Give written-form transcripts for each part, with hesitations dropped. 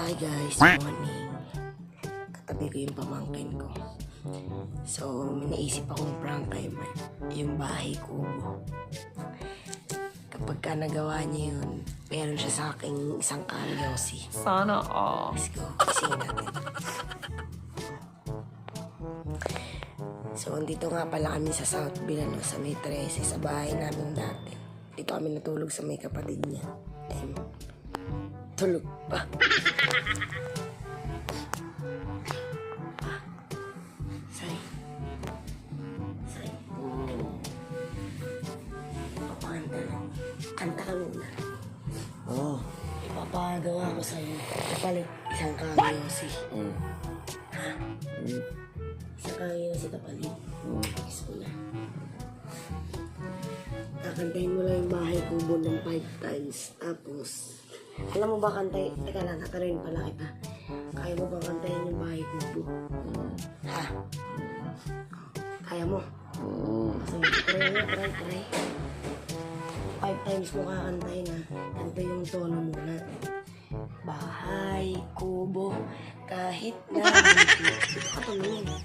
Hi guys, morning. Katabi ko yung pamangkin ko. So, may naisip akong prank kay Mike. Yung bahay kubo. Kapag ka nagawa niya yun, meron siya sa aking isang kalyosi. Sana all. Let's go. Kisingin natin. So, dito nga pala kami sa South Bilano, sa May 13, sa bahay namin dati. Dito kami natulog sa may kapatid niya. And, tulog pa. Say. Papakanta lang. Kanta ka muna. Oh. Ipapagawa ko sa'yo. Kapalit isang kagyosi. Ha? Isang kagyosi kapalit. Kiss ko na. Kakantahin mo lang yung bahay kubo ng 5 times. Tapos, alam mo ba kantay? Teka lang, nakaroon pala kita. Kaya mo ba kantahin yung bahay kubo? Ha? Kaya mo? So, try. 5 times mo kakantahin ha. Kanta yung tono muna. Bahay kubo, kahit na dito ka tumingin.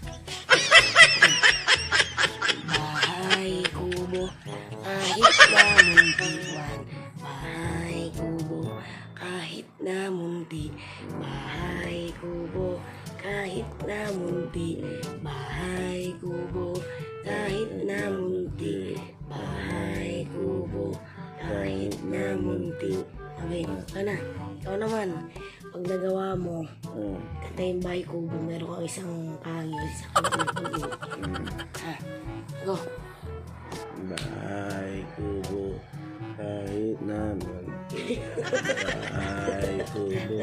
Bahay kubo, kahit na muntiwan. Bahay kubo, kahit na munti. Bahay kubo, kahit na munti. Bahay kubo, kahit na munti. Bahay kubo, kahit na munti. Okay, na. Ikaw naman, pag nagawa mo, kanta yung bahay kubo, meron kang isang pangil sa kapatid. Ha? Go. Bahay kubo, kahit na munti. Bahay kubo,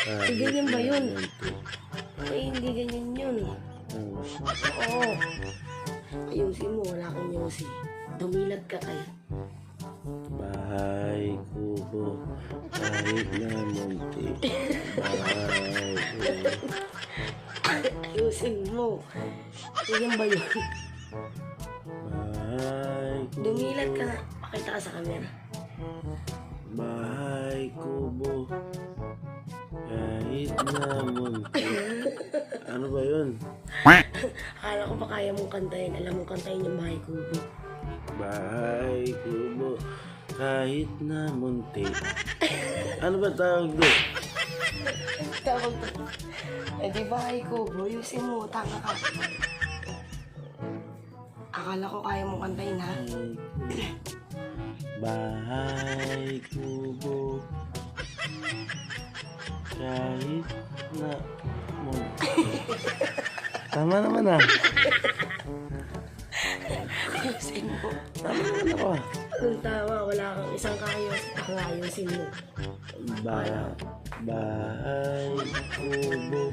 kahit Ganyan ba yun? na munti. Ay, hindi ganyan yun. Oo. Ayusin mo, wala kang yosi. Dumilad ka kayo. Bahay kubo, kahit na munti. Bahay kubo. Ayusin mo. Ganyan ba yun? Bahay kubo. Dumilad ka nga. Pakita ka sa camera. Bahay kubo, kahit na munti. Ano ba yun? Akala ko pa kaya mong kantahin. Alam mong kantahin yung bahay kubo. Bahay kubo, kahit na munti. Ano ba tawag doon? Tawag to. Eh di bahay kubo. Ayusin mo. Tanga ka. Akala ko kaya mong kantahin ha. Bahay kubo, kahit na munti. Tama naman ah. Ayusin mo. Tama naman ako ah. Kung tawa, wala kang isang kayos. Ayusin mo. Bahay kubo,